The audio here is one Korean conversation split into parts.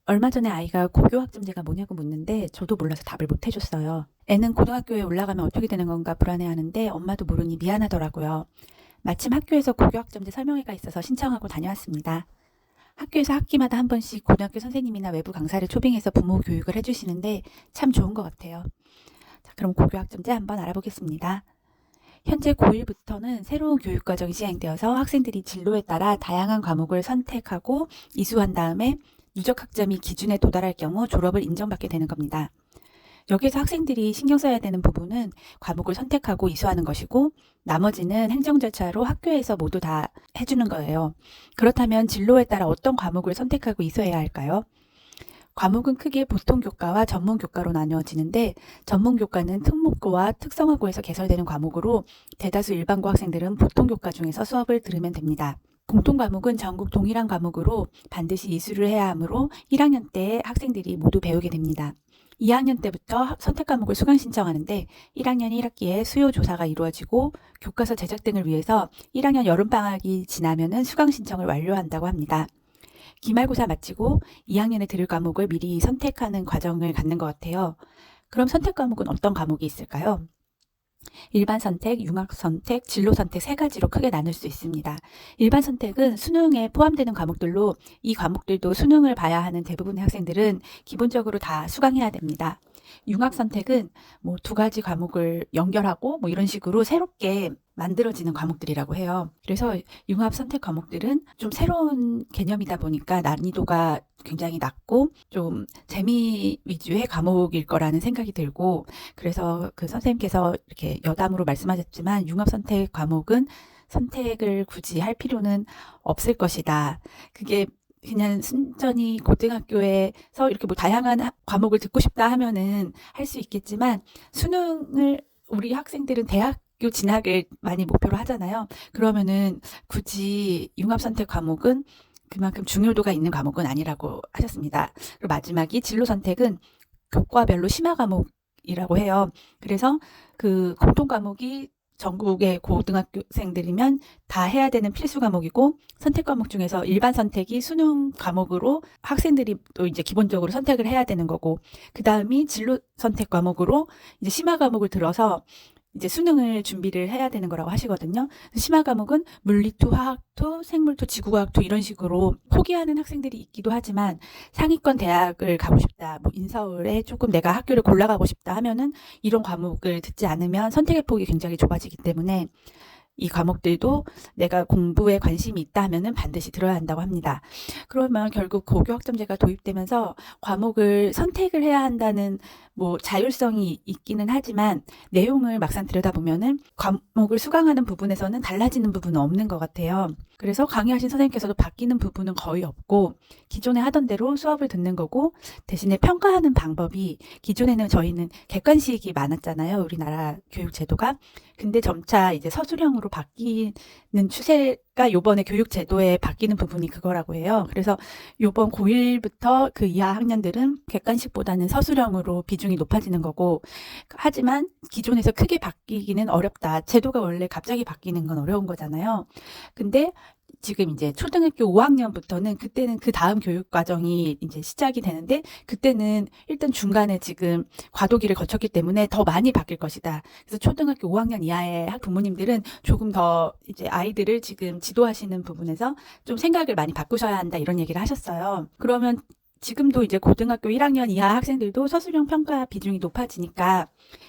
얼마 전에 아이가 고교학점제가 뭐냐고 묻는데 저도 몰라서 답을 못 해줬어요. 애는 고등학교에 올라가면 어떻게 되는 건가 불안해하는데 엄마도 모르니 미안하더라고요. 마침 학교에서 고교학점제 설명회가 있어서 신청하고 다녀왔습니다. 학교에서 학기마다 한 번씩 고등학교 선생님이나 외부 강사를 초빙해서 부모 교육을 해주시는데 참 좋은 것 같아요. 자, 그럼 고교학점제 한번 알아보겠습니다. 현재 고1부터는 새로운 교육과정이 시행되어서 학생들이 진로에 따라 다양한 과목을 선택하고 이수한 다음에 누적 학점이 기준에 도달할 경우 졸업을 인정받게 되는 겁니다. 여기서 학생들이 신경 써야 되는 부분은 과목을 선택하고 이수하는 것이고 나머지는 행정 절차로 학교에서 모두 다 해주는 거예요. 그렇다면 진로에 따라 어떤 과목을 선택하고 이수해야 할까요? 과목은 크게 보통교과와 전문교과로 나뉘어지는데 전문교과는 특목고와 특성화고에서 개설되는 과목으로 대다수 일반고 학생들은 보통교과 중에서 수업을 들으면 됩니다. 공통과목은 전국 동일한 과목으로 반드시 이수를 해야 하므로 1학년 때 학생들이 모두 배우게 됩니다. 2학년 때부터 선택 과목을 수강 신청하는데 1학년 1학기에 수요 조사가 이루어지고 교과서 제작 등을 위해서 1학년 여름방학이 지나면은 수강 신청을 완료한다고 합니다. 기말고사 마치고 2학년에 들을 과목을 미리 선택하는 과정을 갖는 것 같아요. 그럼 선택 과목은 어떤 과목이 있을까요? 일반 선택, 융합 선택, 진로 선택 세 가지로 크게 나눌 수 있습니다. 일반 선택은 수능에 포함되는 과목들로 이 과목들도 수능을 봐야 하는 대부분의 학생들은 기본적으로 다 수강해야 됩니다. 융합 선택은 뭐 두 가지 과목을 연결하고 뭐 이런 식으로 새롭게 만들어지는 과목들이라고 해요. 그래서 융합 선택 과목들은 좀 새로운 개념이다 보니까 난이도가 굉장히 낮고 좀 재미 위주의 과목일 거라는 생각이 들고 그래서 그 선생님께서 이렇게 여담으로 말씀하셨지만 융합 선택 과목은 선택을 굳이 할 필요는 없을 것이다. 그게 그냥 순전히 고등학교에서 이렇게 뭐 다양한 과목을 듣고 싶다 하면은 할 수 있겠지만 수능을 우리 학생들은 대학교 진학을 많이 목표로 하잖아요. 그러면은 굳이 융합선택 과목은 그만큼 중요도가 있는 과목은 아니라고 하셨습니다. 그리고 마지막이 진로 선택은 교과별로 심화 과목이라고 해요. 그래서 그 공통 과목이 전국의 고등학교생들이면 다 해야 되는 필수 과목이고 선택 과목 중에서 일반 선택이 수능 과목으로 학생들이 또 이제 기본적으로 선택을 해야 되는 거고 그 다음이 진로 선택 과목으로 이제 심화 과목을 들어서 이제 수능을 준비를 해야 되는 거라고 하시거든요. 심화 과목은 물리투, 화학투, 생물투, 지구과학투 이런 식으로 포기하는 학생들이 있기도 하지만 상위권 대학을 가고 싶다, 뭐 인서울에 조금 내가 학교를 골라가고 싶다 하면은 이런 과목을 듣지 않으면 선택의 폭이 굉장히 좁아지기 때문에 이 과목들도 내가 공부에 관심이 있다 하면은 반드시 들어야 한다고 합니다. 그러면 결국 고교학점제가 도입되면서 과목을 선택을 해야 한다는 뭐 자율성이 있기는 하지만 내용을 막상 들여다보면은 과목을 수강하는 부분에서는 달라지는 부분은 없는 것 같아요. 그래서 강의하신 선생님께서도 바뀌는 부분은 거의 없고 기존에 하던 대로 수업을 듣는 거고 대신에 평가하는 방법이 기존에는 저희는 객관식이 많았잖아요. 우리나라 교육 제도가. 근데 점차 이제 서술형으로 바뀌는 추세가 요번에 교육 제도에 바뀌는 부분이 그거라고 해요. 그래서 요번 고1부터 그 이하 학년들은 객관식보다는 서술형으로 비중이 높아지는 거고 하지만 기존에서 크게 바뀌기는 어렵다. 제도가 원래 갑자기 바뀌는 건 어려운 거잖아요. 근데 지금 이제 초등학교 5학년부터는 그때는 그 다음 교육 과정이 이제 시작이 되는데 그때는 일단 중간에 지금 과도기를 거쳤기 때문에 더 많이 바뀔 것이다. 그래서 초등학교 5학년 이하의 부모님들은 조금 더 이제 아이들을 지금 지도하시는 부분에서 좀 생각을 많이 바꾸셔야 한다 이런 얘기를 하셨어요. 그러면 지금도 이제 고등학교 1학년 이하 학생들도 서술형 평가 비중이 높아지니까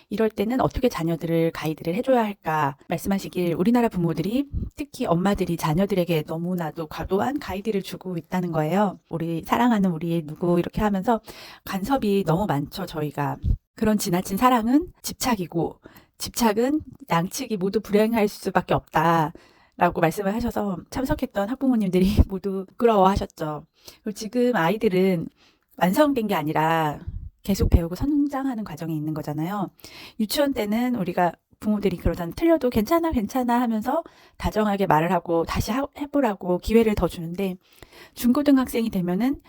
이럴 때는 어떻게 자녀들을 가이드를 해줘야 할까 말씀하시길 우리나라 부모들이 특히 엄마들이 자녀들에게 너무나도 과도한 가이드를 주고 있다는 거예요. 우리 사랑하는 우리 누구 이렇게 하면서 간섭이 너무 많죠, 저희가. 그런 지나친 사랑은 집착이고 집착은 양측이 모두 불행할 수밖에 없다. 라고 말씀을 하셔서 참석했던 학부모님들이 모두 부끄러워하셨죠. 그리고 지금 아이들은 완성된 게 아니라 계속 배우고 성장하는 과정에 있는 거잖아요. 유치원 때는 우리가 부모들이 그러잖아요. 틀려도 괜찮아 괜찮아 하면서 다정하게 말을 하고 다시 해보라고 기회를 더 주는데 중고등학생이 되면은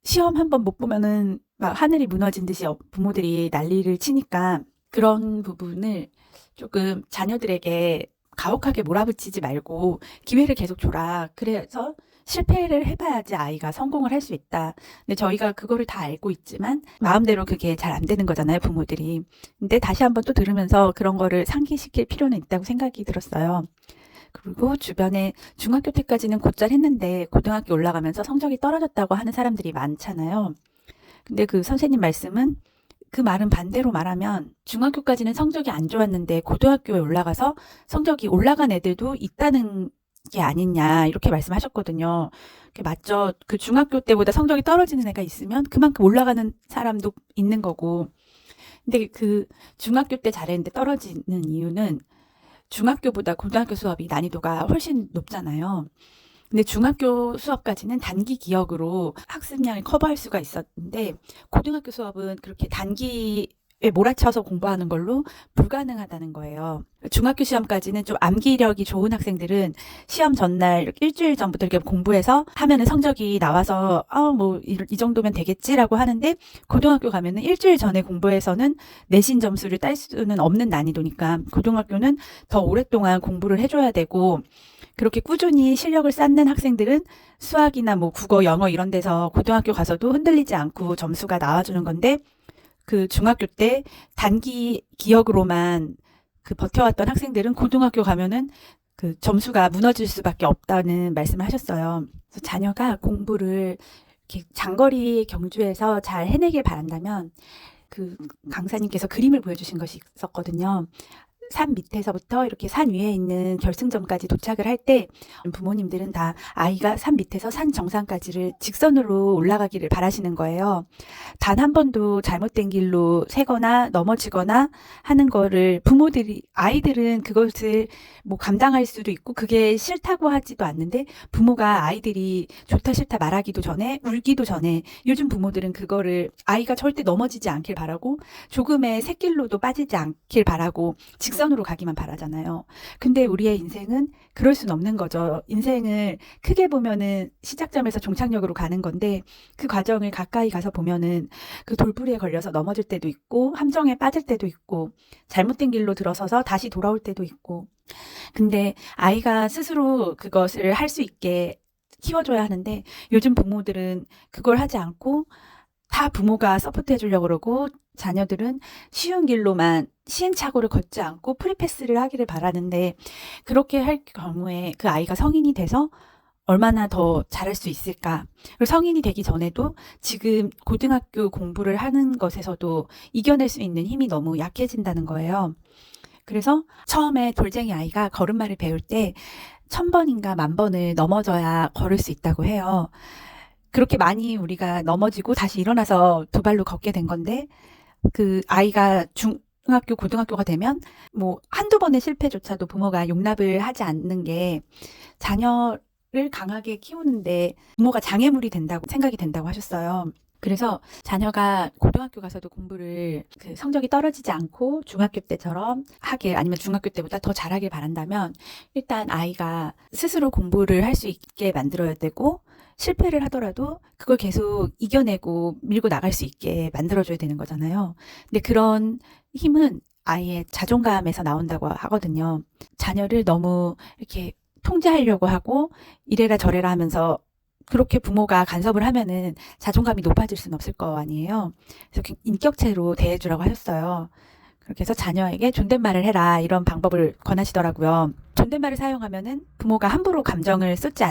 시험 한번 못 보면은 막 하늘이 무너진 듯이 부모들이 난리를 치니까 그런 부분을 조금 자녀들에게 가혹하게 몰아붙이지 말고 기회를 계속 줘라. 그래서 실패를 해봐야지 아이가 성공을 할 수 있다. 근데 저희가 그거를 다 알고 있지만 마음대로 그게 잘 안 되는 거잖아요, 부모들이. 근데 다시 한번 또 들으면서 그런 거를 상기시킬 필요는 있다고 생각이 들었어요. 그리고 주변에 중학교 때까지는 곧잘 했는데 고등학교 올라가면서 성적이 떨어졌다고 하는 사람들이 많잖아요. 근데 그 선생님 말씀은 그 말은 반대로 말하면 중학교까지는 성적이 안 좋았는데 고등학교에 올라가서 성적이 올라간 애들도 있다는 게 아니냐 이렇게 말씀하셨거든요. 그게 맞죠. 그 중학교 때보다 성적이 떨어지는 애가 있으면 그만큼 올라가는 사람도 있는 거고. 근데 그 중학교 때 잘했는데 떨어지는 이유는 중학교보다 고등학교 수업이 난이도가 훨씬 높잖아요. 근데 중학교 수업까지는 단기 기억으로 학습량을 커버할 수가 있었는데 고등학교 수업은 그렇게 단기에 몰아쳐서 공부하는 걸로 불가능하다는 거예요. 중학교 시험까지는 좀 암기력이 좋은 학생들은 시험 전날 이렇게 일주일 전부터 이렇게 공부해서 하면은 성적이 나와서 뭐 이 정도면 되겠지라고 하는데 고등학교 가면은 일주일 전에 공부해서는 내신 점수를 딸 수는 없는 난이도니까 고등학교는 더 오랫동안 공부를 해줘야 되고 그렇게 꾸준히 실력을 쌓는 학생들은 수학이나 뭐 국어, 영어 이런 데서 고등학교 가서도 흔들리지 않고 점수가 나와주는 건데 그 중학교 때 단기 기억으로만 그 버텨왔던 학생들은 고등학교 가면은 그 점수가 무너질 수밖에 없다는 말씀을 하셨어요. 그래서 자녀가 공부를 이렇게 장거리 경주에서 잘 해내길 바란다면 그 강사님께서 그림을 보여주신 것이 있었거든요. 산 밑에서부터 이렇게 산 위에 있는 결승점까지 도착을 할 때 부모님들은 다 아이가 산 밑에서 산 정상까지를 직선으로 올라가기를 바라시는 거예요. 단 한 번도 잘못된 길로 새거나 넘어지거나 하는 거를 아이들은 그것을 뭐 감당할 수도 있고 그게 싫다고 하지도 않는데 부모가 아이들이 좋다 싫다 말하기도 전에 울기도 전에 요즘 부모들은 그거를 아이가 절대 넘어지지 않길 바라고 조금의 샛길로도 빠지지 않길 바라고 직선으로 가기만 바라잖아요. 근데 우리의 인생은 그럴 순 없는 거죠. 인생을 크게 보면은 시작점에서 종착역으로 가는 건데 그 과정을 가까이 가서 보면은 그 돌부리에 걸려서 넘어질 때도 있고 함정에 빠질 때도 있고 잘못된 길로 들어서서 다시 돌아올 때도 있고 근데 아이가 스스로 그것을 할 수 있게 키워줘야 하는데 요즘 부모들은 그걸 하지 않고 다 부모가 서포트 해주려고 그러고 자녀들은 쉬운 길로만 시행착오를 걷지 않고 프리패스를 하기를 바라는데 그렇게 할 경우에 그 아이가 성인이 돼서 얼마나 더 잘할 수 있을까? 그리고 성인이 되기 전에도 지금 고등학교 공부를 하는 것에서도 이겨낼 수 있는 힘이 너무 약해진다는 거예요. 그래서 처음에 돌쟁이 아이가 걸음마를 배울 때 1000번인가 10,000번을 넘어져야 걸을 수 있다고 해요. 그렇게 많이 우리가 넘어지고 다시 일어나서 두 발로 걷게 된 건데 그 아이가 중학교, 고등학교가 되면 뭐 한두 번의 실패조차도 부모가 용납을 하지 않는 게 자녀를 강하게 키우는데 부모가 장애물이 된다고 생각이 된다고 하셨어요. 그래서 자녀가 고등학교 가서도 공부를 그 성적이 떨어지지 않고 중학교 때처럼 하길 아니면 중학교 때보다 더 잘하길 바란다면 일단 아이가 스스로 공부를 할 수 있게 만들어야 되고 실패를 하더라도 그걸 계속 이겨내고 밀고 나갈 수 있게 만들어줘야 되는 거잖아요. 근데 그런 힘은 아이의 자존감에서 나온다고 하거든요. 자녀를 너무 이렇게 통제하려고 하고 이래라 저래라 하면서 그렇게 부모가 간섭을 하면은 자존감이 높아질 수는 없을 거 아니에요. 그래서 인격체로 대해주라고 하셨어요. 그렇게 해서 자녀에게 존댓말을 해라 이런 방법을 권하시더라고요. 존댓말을 사용하면은 부모가 함부로 감정을 쏟지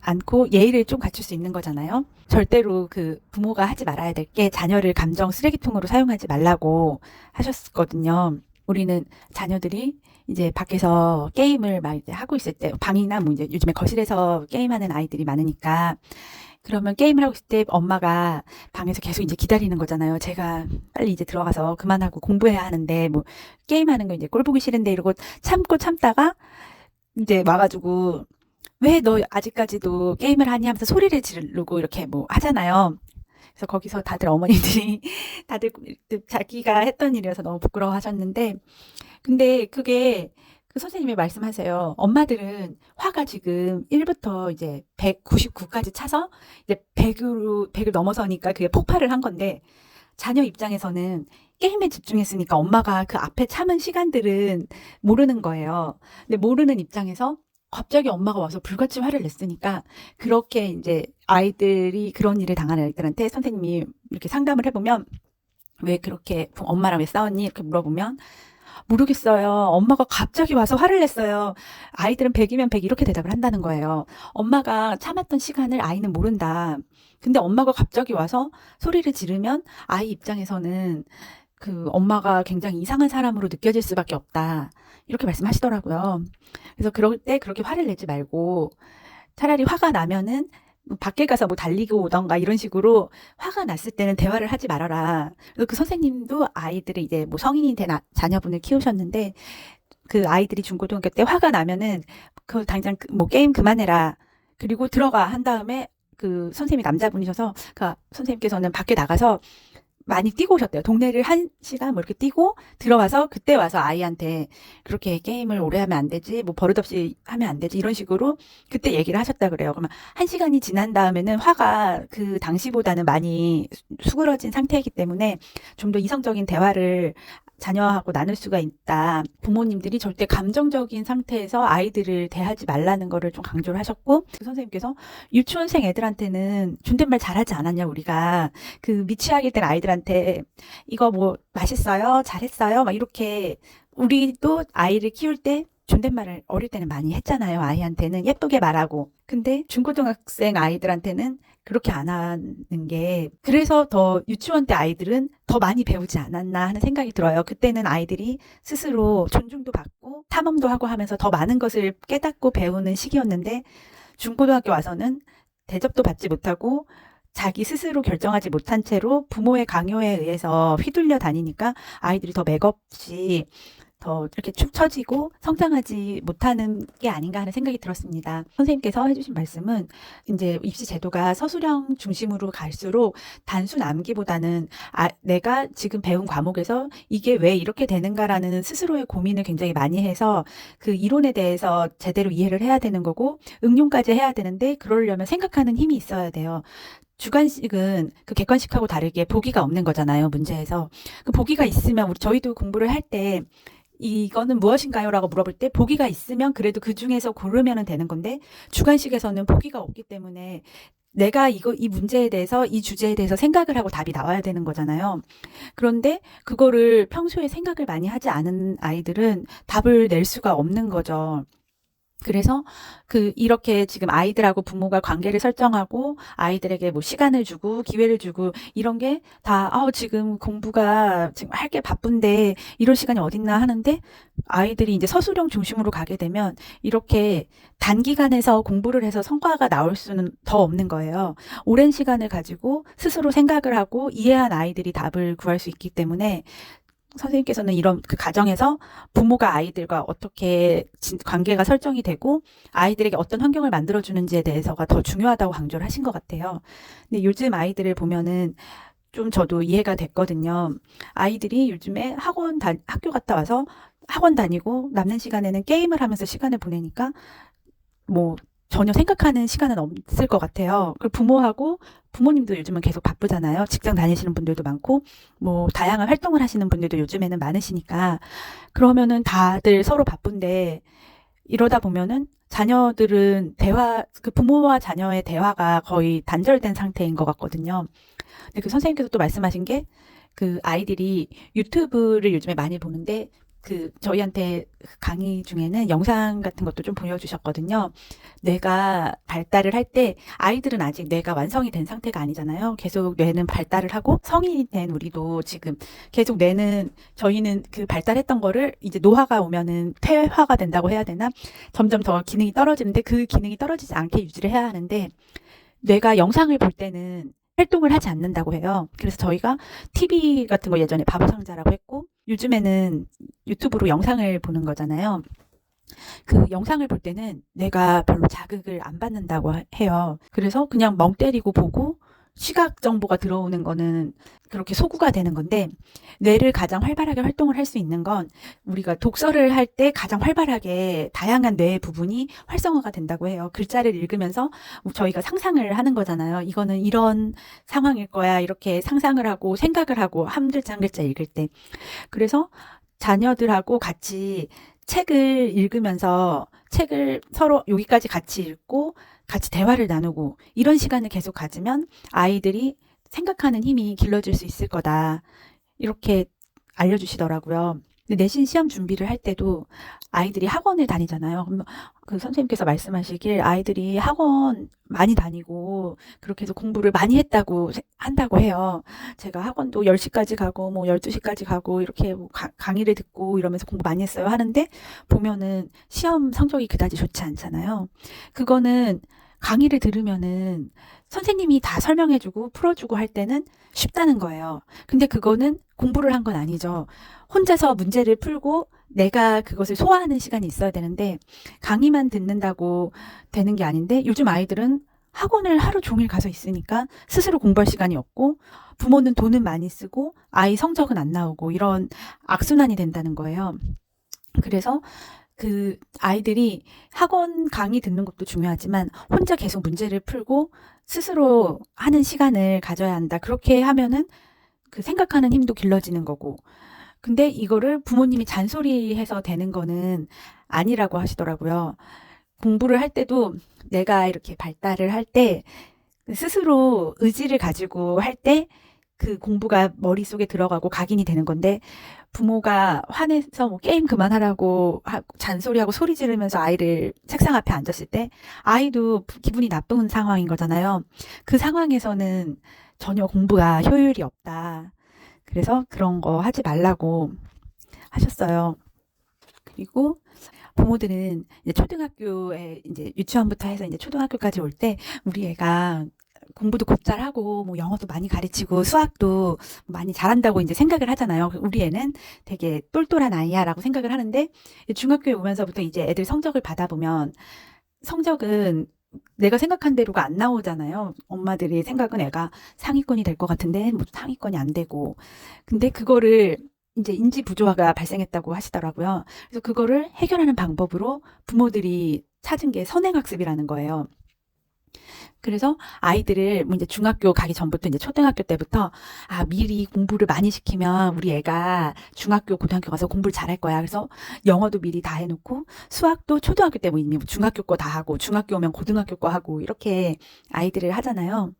않고 예의를 좀 갖출 수 있는 거잖아요. 절대로 그 부모가 하지 말아야 될 게 자녀를 감정 쓰레기통으로 사용하지 말라고 하셨거든요. 우리는 자녀들이 이제 밖에서 게임을 막 이제 하고 있을 때 방이나 뭐 이제 요즘에 거실에서 게임하는 아이들이 많으니까 그러면 게임을 하고 있을 때 엄마가 방에서 계속 이제 기다리는 거잖아요. 제가 빨리 이제 들어가서 그만하고 공부해야 하는데 뭐 게임하는 거 이제 꼴 보기 싫은데 이러고 참고 참다가 이제 와가지고 왜 너 아직까지도 게임을 하니 하면서 소리를 지르고 이렇게 뭐 하잖아요. 그래서 거기서 다들 어머니들이 다들 자기가 했던 일이어서 너무 부끄러워하셨는데 근데 그게 그 선생님이 말씀하세요. 엄마들은 화가 지금 1부터 이제 199까지 차서 이제 100을 넘어서니까 그게 폭발을 한 건데 자녀 입장에서는 게임에 집중했으니까 엄마가 그 앞에 참은 시간들은 모르는 거예요. 근데 모르는 입장에서 갑자기 엄마가 와서 불같이 화를 냈으니까 그렇게 이제 아이들이 그런 일을 당하는 아이들한테 선생님이 이렇게 상담을 해보면 왜 그렇게 엄마랑 왜 싸웠니? 이렇게 물어보면 모르겠어요. 엄마가 갑자기 와서 화를 냈어요. 아이들은 100이면 100 이렇게 대답을 한다는 거예요. 엄마가 참았던 시간을 아이는 모른다. 근데 엄마가 갑자기 와서 소리를 지르면 아이 입장에서는 그 엄마가 굉장히 이상한 사람으로 느껴질 수밖에 없다. 이렇게 말씀하시더라고요. 그래서 그럴 때 그렇게 화를 내지 말고 차라리 화가 나면은 밖에 가서 뭐 달리고 오던가 이런 식으로 화가 났을 때는 대화를 하지 말아라. 그래서 그 선생님도 아이들을 이제 뭐 성인이 된 자녀분을 키우셨는데 그 아이들이 중고등학교 때 화가 나면은 그 당장 뭐 게임 그만해라. 그리고 들어가 한 다음에 그 선생님이 남자분이셔서 그 선생님께서는 밖에 나가서 많이 뛰고 오셨대요. 동네를 1시간 뭐 이렇게 뛰고 들어와서 그때 와서 아이한테 그렇게 게임을 오래 하면 안 되지, 뭐 버릇없이 하면 안 되지 이런 식으로 그때 얘기를 하셨다 그래요. 그러면 1시간이 지난 다음에는 화가 그 당시보다는 많이 수그러진 상태이기 때문에 좀 더 이성적인 대화를 자녀하고 나눌 수가 있다. 부모님들이 절대 감정적인 상태에서 아이들을 대하지 말라는 거를 좀 강조를 하셨고, 그 선생님께서 유치원생 애들한테는 존댓말 잘하지 않았냐 우리가. 그 미취학일 땐 아이들한테 이거 뭐 맛있어요? 잘했어요? 막 이렇게 우리도 아이를 키울 때 존댓말을 어릴 때는 많이 했잖아요. 아이한테는 예쁘게 말하고. 근데 중고등학생 아이들한테는 그렇게 안 하는 게 그래서 더 유치원 때 아이들은 더 많이 배우지 않았나 하는 생각이 들어요. 그때는 아이들이 스스로 존중도 받고 탐험도 하고 하면서 더 많은 것을 깨닫고 배우는 시기였는데 중고등학교 와서는 대접도 받지 못하고 자기 스스로 결정하지 못한 채로 부모의 강요에 의해서 휘둘려 다니니까 아이들이 더 맥없이 더 이렇게 축 처지고 성장하지 못하는 게 아닌가 하는 생각이 들었습니다. 선생님께서 해주신 말씀은 이제 입시 제도가 서술형 중심으로 갈수록 단순 암기보다는 내가 지금 배운 과목에서 이게 왜 이렇게 되는가라는 스스로의 고민을 굉장히 많이 해서 그 이론에 대해서 제대로 이해를 해야 되는 거고 응용까지 해야 되는데 그러려면 생각하는 힘이 있어야 돼요. 주관식은 그 객관식하고 다르게 보기가 없는 거잖아요, 문제에서. 그 보기가 있으면 저희도 공부를 할 때 이거는 무엇인가요? 라고 물어볼 때 보기가 있으면 그래도 그 중에서 고르면 되는 건데 주관식에서는 보기가 없기 때문에 내가 이 문제에 대해서 이 주제에 대해서 생각을 하고 답이 나와야 되는 거잖아요. 그런데 그거를 평소에 생각을 많이 하지 않은 아이들은 답을 낼 수가 없는 거죠. 그래서 이렇게 지금 아이들하고 부모가 관계를 설정하고 아이들에게 뭐 시간을 주고 기회를 주고 이런 게 다 지금 공부가 지금 할 게 바쁜데 이럴 시간이 어딨나 하는데 아이들이 이제 서술형 중심으로 가게 되면 이렇게 단기간에서 공부를 해서 성과가 나올 수는 더 없는 거예요. 오랜 시간을 가지고 스스로 생각을 하고 이해한 아이들이 답을 구할 수 있기 때문에 선생님께서는 이런 그 가정에서 부모가 아이들과 어떻게 관계가 설정이 되고 아이들에게 어떤 환경을 만들어주는지에 대해서가 더 중요하다고 강조를 하신 것 같아요. 근데 요즘 아이들을 보면은 좀 저도 이해가 됐거든요. 아이들이 요즘에 학교 갔다 와서 학원 다니고 남는 시간에는 게임을 하면서 시간을 보내니까 뭐 전혀 생각하는 시간은 없을 것 같아요. 그리고 부모님도 요즘은 계속 바쁘잖아요. 직장 다니시는 분들도 많고, 뭐, 다양한 활동을 하시는 분들도 요즘에는 많으시니까, 그러면은 다들 서로 바쁜데, 이러다 보면은 자녀들은 그 부모와 자녀의 대화가 거의 단절된 상태인 것 같거든요. 근데 그 선생님께서 또 말씀하신 게, 그 아이들이 유튜브를 요즘에 많이 보는데, 저희한테 강의 중에는 영상 같은 것도 좀 보여주셨거든요. 뇌가 발달을 할 때 아이들은 아직 뇌가 완성이 된 상태가 아니잖아요. 계속 뇌는 발달을 하고 성인이 된 우리도 지금 계속 저희는 그 발달했던 거를 이제 노화가 오면은 퇴화가 된다고 해야 되나? 점점 더 기능이 떨어지는데 그 기능이 떨어지지 않게 유지를 해야 하는데 뇌가 영상을 볼 때는 활동을 하지 않는다고 해요. 그래서 저희가 TV 같은 거 예전에 바보상자라고 했고 요즘에는 유튜브로 영상을 보는 거잖아요. 그 영상을 볼 때는 뇌가 별로 자극을 안 받는다고 해요. 그래서 그냥 멍 때리고 보고 시각 정보가 들어오는 거는 그렇게 소구가 되는 건데 뇌를 가장 활발하게 활동을 할 수 있는 건 우리가 독서를 할 때 가장 활발하게 다양한 뇌의 부분이 활성화가 된다고 해요. 글자를 읽으면서 저희가 상상을 하는 거잖아요. 이거는 이런 상황일 거야. 이렇게 상상을 하고 생각을 하고 한 글자 한 글자 읽을 때. 그래서 자녀들하고 같이 책을 읽으면서 책을 서로 여기까지 같이 읽고 같이 대화를 나누고 이런 시간을 계속 가지면 아이들이 생각하는 힘이 길러질 수 있을 거다. 이렇게 알려주시더라고요. 근데 내신 시험 준비를 할 때도 아이들이 학원을 다니잖아요. 그럼 그 선생님께서 말씀하시길 아이들이 학원 많이 다니고 그렇게 해서 공부를 많이 했다고 한다고 해요. 제가 학원도 10시까지 가고 뭐 12시까지 가고 이렇게 뭐 강의를 듣고 이러면서 공부 많이 했어요 하는데 보면은 시험 성적이 그다지 좋지 않잖아요. 그거는 강의를 들으면은 선생님이 다 설명해주고 풀어주고 할 때는 쉽다는 거예요. 근데 그거는 공부를 한 건 아니죠. 혼자서 문제를 풀고 내가 그것을 소화하는 시간이 있어야 되는데 강의만 듣는다고 되는 게 아닌데 요즘 아이들은 학원을 하루 종일 가서 있으니까 스스로 공부할 시간이 없고 부모는 돈은 많이 쓰고 아이 성적은 안 나오고 이런 악순환이 된다는 거예요. 그래서 그 아이들이 학원 강의 듣는 것도 중요하지만 혼자 계속 문제를 풀고 스스로 하는 시간을 가져야 한다. 그렇게 하면은 그 생각하는 힘도 길러지는 거고. 근데 이거를 부모님이 잔소리해서 되는 거는 아니라고 하시더라고요. 공부를 할 때도 내가 이렇게 발달을 할 때 스스로 의지를 가지고 할 때 그 공부가 머릿속에 들어가고 각인이 되는 건데 부모가 화내서 뭐 게임 그만하라고 잔소리하고 소리 지르면서 아이를 책상 앞에 앉았을 때 아이도 기분이 나쁜 상황인 거잖아요. 그 상황에서는 전혀 공부가 효율이 없다. 그래서 그런 거 하지 말라고 하셨어요. 그리고 부모들은 이제 초등학교에 이제 유치원부터 해서 이제 초등학교까지 올 때 우리 애가 공부도 곧잘 하고 뭐 영어도 많이 가르치고 수학도 많이 잘한다고 이제 생각을 하잖아요. 우리 애는 되게 똘똘한 아이야라고 생각을 하는데 중학교에 오면서부터 이제 애들 성적을 받아보면 성적은 내가 생각한 대로가 안 나오잖아요. 엄마들이 생각은 애가 상위권이 될 것 같은데 뭐 상위권이 안 되고. 근데 그거를 이제 인지 부조화가 발생했다고 하시더라고요. 그래서 그거를 해결하는 방법으로 부모들이 찾은 게 선행학습이라는 거예요. 그래서 아이들을 뭐 이제 중학교 가기 전부터 이제 초등학교 때부터 미리 공부를 많이 시키면 우리 애가 중학교 고등학교 가서 공부를 잘할 거야. 그래서 영어도 미리 다 해놓고 수학도 초등학교 때 뭐 이미 중학교 거 다 하고 중학교 오면 고등학교 거 하고 이렇게 아이들을 하잖아요.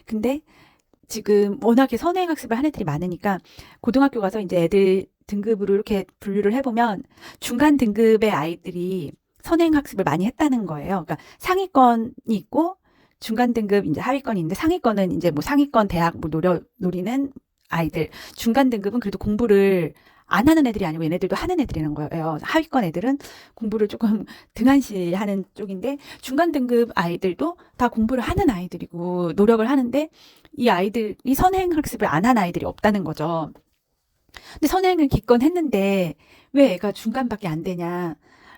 근데 지금 워낙에 선행학습을 한 애들이 많으니까 고등학교 가서 이제 애들 등급으로 이렇게 분류를 해보면 중간 등급의 아이들이 선행학습을 많이 했다는 거예요. 그러니까 상위권이 있고 중간 등급 이제 하위권이 있는데 상위권은 이제 뭐 상위권 대학 뭐 노리는 아이들, 중간 등급은 그래도 공부를 안 하는 애들이 아니고 얘네들도 하는 애들이라는 거예요. 하위권 애들은 공부를 조금 등한시하는 쪽인데 중간 등급 아이들도 다 공부를 하는 아이들이고 노력을 하는데 이 아이들이 선행학습을 안 한 아이들이 없다는 거죠. 근데 선행을 기껏 했는데 왜 애가 중간밖에 안 되냐?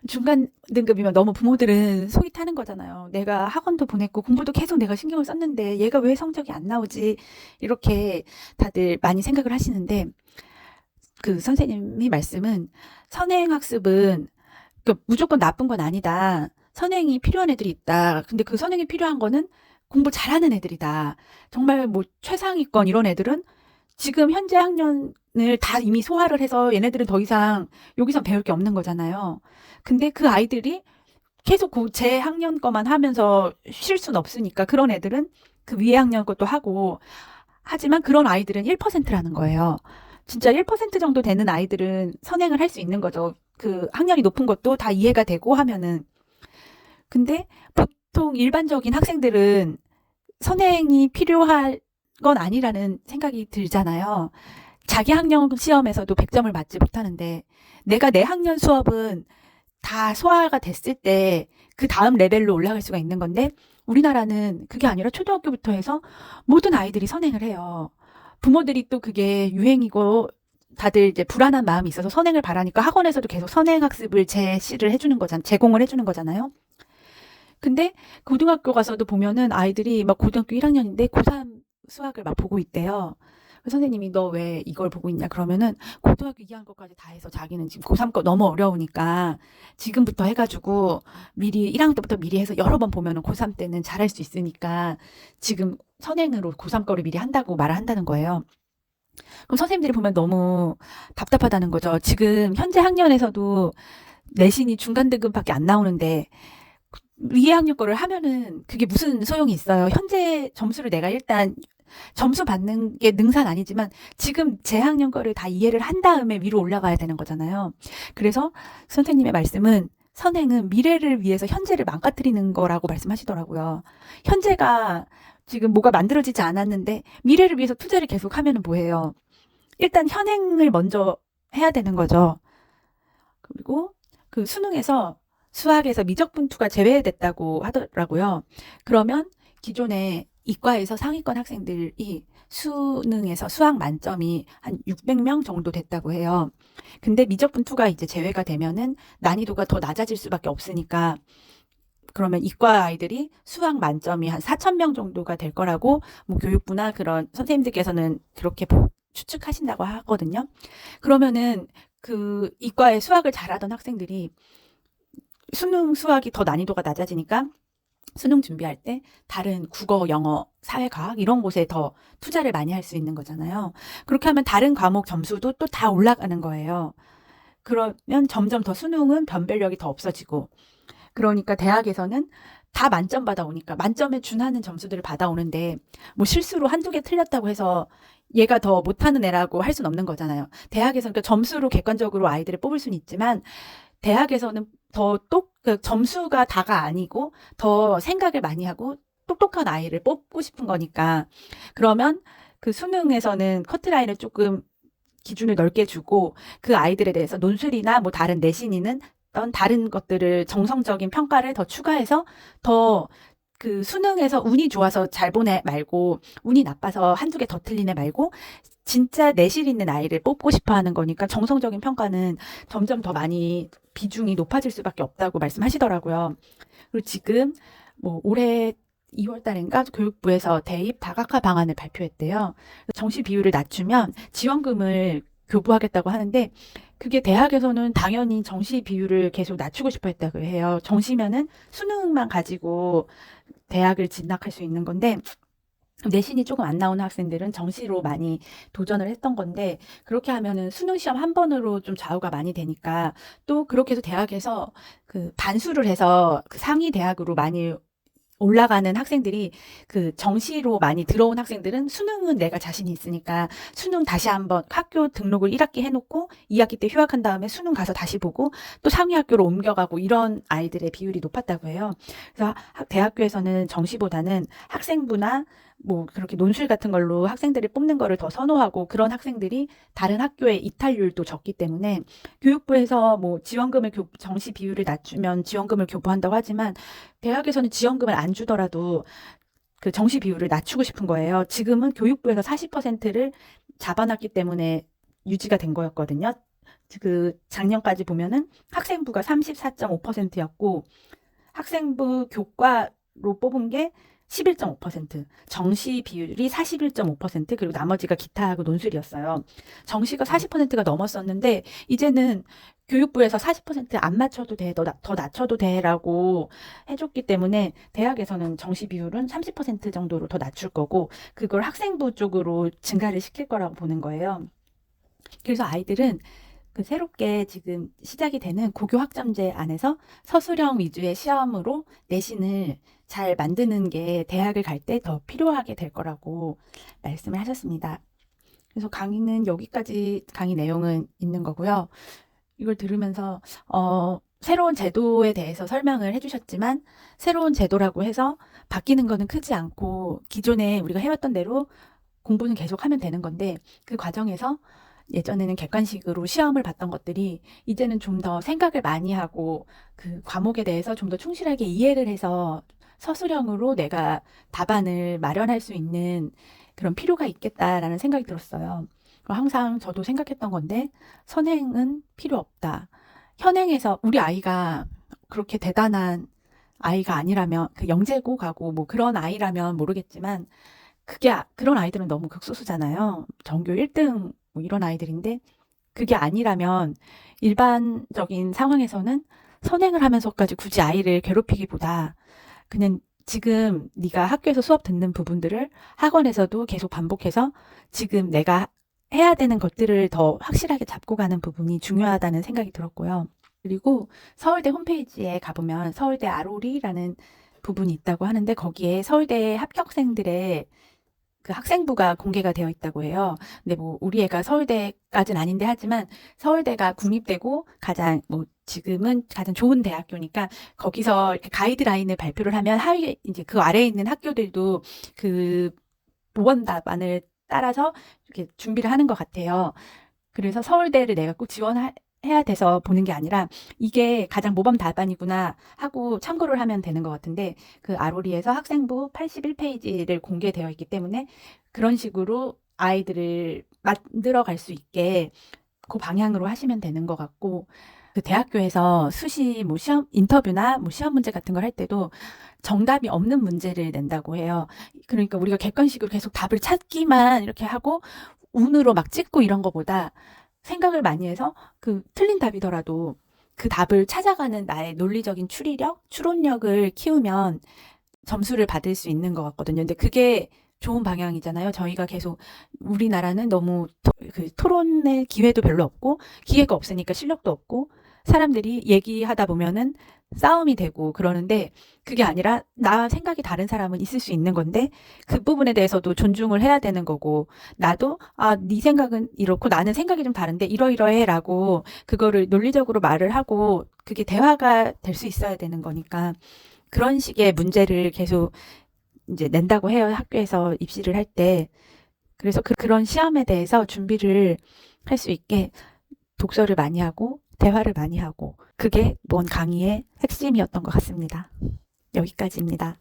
중간 등급이면 너무 부모들은 속이 타는 거잖아요. 내가 학원도 보냈고 공부도 계속 내가 신경을 썼는데 얘가 왜 성적이 안 나오지? 이렇게 다들 많이 생각을 하시는데 그 선생님이 말씀은 선행학습은 무조건 나쁜 건 아니다. 선행이 필요한 애들이 있다. 근데 그 선행이 필요한 거는 공부 잘하는 애들이다. 정말 뭐 최상위권 이런 애들은 지금 현재 학년을 다 이미 소화를 해서 얘네들은 더 이상 여기서 배울 게 없는 거잖아요. 근데 그 아이들이 계속 제 학년 거만 하면서 쉴 수는 없으니까 그런 애들은 그 위에 학년 것도 하고 하지만 그런 아이들은 1%라는 거예요. 진짜 1% 정도 되는 아이들은 선행을 할 수 있는 거죠. 그 학년이 높은 것도 다 이해가 되고 하면은. 근데 보통 일반적인 학생들은 선행이 필요할 건 아니라는 생각이 들잖아요. 자기 학년 시험에서도 100점을 맞지 못하는데 내가 내 학년 수업은 다 소화가 됐을 때 그 다음 레벨로 올라갈 수가 있는 건데 우리나라는 그게 아니라 초등학교부터 해서 모든 아이들이 선행을 해요. 부모들이 또 그게 유행이고 다들 이제 불안한 마음이 있어서 선행을 바라니까 학원에서도 계속 선행학습을 제시를 해주는 거잖아요. 제공을 해주는 거잖아요. 근데 고등학교 가서도 보면은 아이들이 막 고등학교 1학년인데 고3 수학을 막 보고 있대요. 선생님이 너 왜 이걸 보고 있냐 그러면은 고등학교 2학년 거까지 다 해서 자기는 지금 고3 거 너무 어려우니까 지금부터 해가지고 미리 1학년 때부터 미리 해서 여러 번 보면은 고3 때는 잘할 수 있으니까 지금 선행으로 고3 거를 미리 한다고 말을 한다는 거예요. 그럼 선생님들이 보면 너무 답답하다는 거죠. 지금 현재 학년에서도 내신이 중간 등급밖에 안 나오는데 2학년 거를 하면은 그게 무슨 소용이 있어요. 현재 점수를 내가 일단 점수 받는 게 능사는 아니지만 지금 재학년 거를 다 이해를 한 다음에 위로 올라가야 되는 거잖아요. 그래서 선생님의 말씀은 선행은 미래를 위해서 현재를 망가뜨리는 거라고 말씀하시더라고요. 현재가 지금 뭐가 만들어지지 않았는데 미래를 위해서 투자를 계속 하면은 뭐예요? 일단 현행을 먼저 해야 되는 거죠. 그리고 그 수능에서 수학에서 미적분투가 제외됐다고 하더라고요. 그러면 기존에 이과에서 상위권 학생들이 수능에서 수학 만점이 한 600명 정도 됐다고 해요. 근데 미적분투가 이제 제외가 되면은 난이도가 더 낮아질 수밖에 없으니까 그러면 이과 아이들이 수학 만점이 한 4,000명 정도가 될 거라고 뭐 교육부나 그런 선생님들께서는 그렇게 추측하신다고 하거든요. 그러면은 그 이과에 수학을 잘하던 학생들이 수능 수학이 더 난이도가 낮아지니까 수능 준비할 때 다른 국어, 영어, 사회과학 이런 곳에 더 투자를 많이 할 수 있는 거잖아요. 그렇게 하면 다른 과목 점수도 또 다 올라가는 거예요. 그러면 점점 더 수능은 변별력이 더 없어지고 그러니까 대학에서는 다 만점 받아오니까 만점에 준하는 점수들을 받아오는데 뭐 실수로 한두 개 틀렸다고 해서 얘가 더 못하는 애라고 할 수는 없는 거잖아요. 대학에서는 그러니까 점수로 객관적으로 아이들을 뽑을 수는 있지만 대학에서는 그 점수가 다가 아니고 더 생각을 많이 하고 똑똑한 아이를 뽑고 싶은 거니까 그러면 그 수능에서는 커트라인을 조금 기준을 넓게 주고 그 아이들에 대해서 논술이나 뭐 다른 내신이는 다른 것들을 정성적인 평가를 더 추가해서 더 그 수능에서 운이 좋아서 잘 보내 말고 운이 나빠서 한두 개 더 틀리네 말고 진짜 내실 있는 아이를 뽑고 싶어 하는 거니까 정성적인 평가는 점점 더 많이 비중이 높아질 수밖에 없다고 말씀하시더라고요. 그리고 지금 뭐 올해 2월 달인가 교육부에서 대입 다각화 방안을 발표했대요. 정시 비율을 낮추면 지원금을 교부하겠다고 하는데 그게 대학에서는 당연히 정시 비율을 계속 낮추고 싶어 했다고 해요. 정시면은 수능만 가지고 대학을 진학할 수 있는 건데 내신이 조금 안 나오는 학생들은 정시로 많이 도전을 했던 건데 그렇게 하면은 수능 시험 한 번으로 좀 좌우가 많이 되니까 또 그렇게 해서 대학에서 그 반수를 해서 그 상위 대학으로 많이 올라가는 학생들이 그 정시로 많이 들어온 학생들은 수능은 내가 자신이 있으니까 수능 다시 한번 학교 등록을 1학기 해놓고 2학기 때 휴학한 다음에 수능 가서 다시 보고 또 상위 학교로 옮겨가고 이런 아이들의 비율이 높았다고 해요. 그래서 대학교에서는 정시보다는 학생부나 뭐 그렇게 논술 같은 걸로 학생들을 뽑는 거를 더 선호하고 그런 학생들이 다른 학교의 이탈률도 적기 때문에 교육부에서 뭐 지원금을 정시 비율을 낮추면 지원금을 교부한다고 하지만 대학에서는 지원금을 안 주더라도 그 정시 비율을 낮추고 싶은 거예요. 지금은 교육부에서 40%를 잡아놨기 때문에 유지가 된 거였거든요. 그 작년까지 보면은 학생부가 34.5%였고 학생부 교과로 뽑은 게 11.5%, 정시 비율이 41.5%, 그리고 나머지가 기타하고 논술이었어요. 정시가 40%가 넘었었는데 이제는 교육부에서 40%안 맞춰도 돼, 더 낮춰도 돼라고 해줬기 때문에 대학에서는 정시 비율은 30% 정도로 더 낮출 거고 그걸 학생부 쪽으로 증가를 시킬 거라고 보는 거예요. 그래서 아이들은 그 새롭게 지금 시작이 되는 고교 학점제 안에서 서술형 위주의 시험으로 내신을 잘 만드는 게 대학을 갈 때 더 필요하게 될 거라고 말씀을 하셨습니다. 그래서 강의는 여기까지 강의 내용은 있는 거고요. 이걸 들으면서 새로운 제도에 대해서 설명을 해주셨지만 새로운 제도라고 해서 바뀌는 거는 크지 않고 기존에 우리가 해왔던 대로 공부는 계속 하면 되는 건데 그 과정에서 예전에는 객관식으로 시험을 봤던 것들이 이제는 좀 더 생각을 많이 하고 그 과목에 대해서 좀 더 충실하게 이해를 해서 서술형으로 내가 답안을 마련할 수 있는 그런 필요가 있겠다라는 생각이 들었어요. 항상 저도 생각했던 건데 선행은 필요 없다. 현행에서 우리 아이가 그렇게 대단한 아이가 아니라면 그 영재고 가고 뭐 그런 아이라면 모르겠지만 그런 아이들은 너무 극소수잖아요. 전교 1등 뭐 이런 아이들인데 그게 아니라면 일반적인 상황에서는 선행을 하면서까지 굳이 아이를 괴롭히기보다 그냥 지금 네가 학교에서 수업 듣는 부분들을 학원에서도 계속 반복해서 지금 내가 해야 되는 것들을 더 확실하게 잡고 가는 부분이 중요하다는 생각이 들었고요. 그리고 서울대 홈페이지에 가보면 서울대 아로리라는 부분이 있다고 하는데 거기에 서울대 합격생들의 그 학생부가 공개가 되어 있다고 해요. 근데 뭐 우리 애가 서울대까지는 아닌데 하지만 서울대가 국립대고 가장 뭐 지금은 가장 좋은 대학교니까 거기서 이렇게 가이드라인을 발표를 하면 하위 이제 그 아래에 있는 학교들도 그 모범 답안을 따라서 이렇게 준비를 하는 것 같아요. 그래서 서울대를 내가 꼭 지원해야 돼서 보는 게 아니라 이게 가장 모범 답안이구나 하고 참고를 하면 되는 것 같은데 그 아로리에서 학생부 81페이지를 공개되어 있기 때문에 그런 식으로 아이들을 만들어 갈 수 있게 그 방향으로 하시면 되는 것 같고 그 대학교에서 수시 뭐 시험 인터뷰나 뭐 시험 문제 같은 걸 할 때도 정답이 없는 문제를 낸다고 해요. 그러니까 우리가 객관식으로 계속 답을 찾기만 이렇게 하고 운으로 막 찍고 이런 거보다 생각을 많이 해서 그 틀린 답이더라도 그 답을 찾아가는 나의 논리적인 추리력, 추론력을 키우면 점수를 받을 수 있는 것 같거든요. 근데 그게 좋은 방향이잖아요. 저희가 계속 우리나라는 너무 그 토론의 기회도 별로 없고 기회가 없으니까 실력도 없고 사람들이 얘기하다 보면은 싸움이 되고 그러는데 그게 아니라 나 생각이 다른 사람은 있을 수 있는 건데 그 부분에 대해서도 존중을 해야 되는 거고 나도 네 생각은 이렇고 나는 생각이 좀 다른데 이러이러해라고 그거를 논리적으로 말을 하고 그게 대화가 될 수 있어야 되는 거니까 그런 식의 문제를 계속 이제 낸다고 해요. 학교에서 입시를 할 때. 그래서 그런 시험에 대해서 준비를 할 수 있게 독서를 많이 하고 대화를 많이 하고 그게 뭔 강의의 핵심이었던 것 같습니다. 여기까지입니다.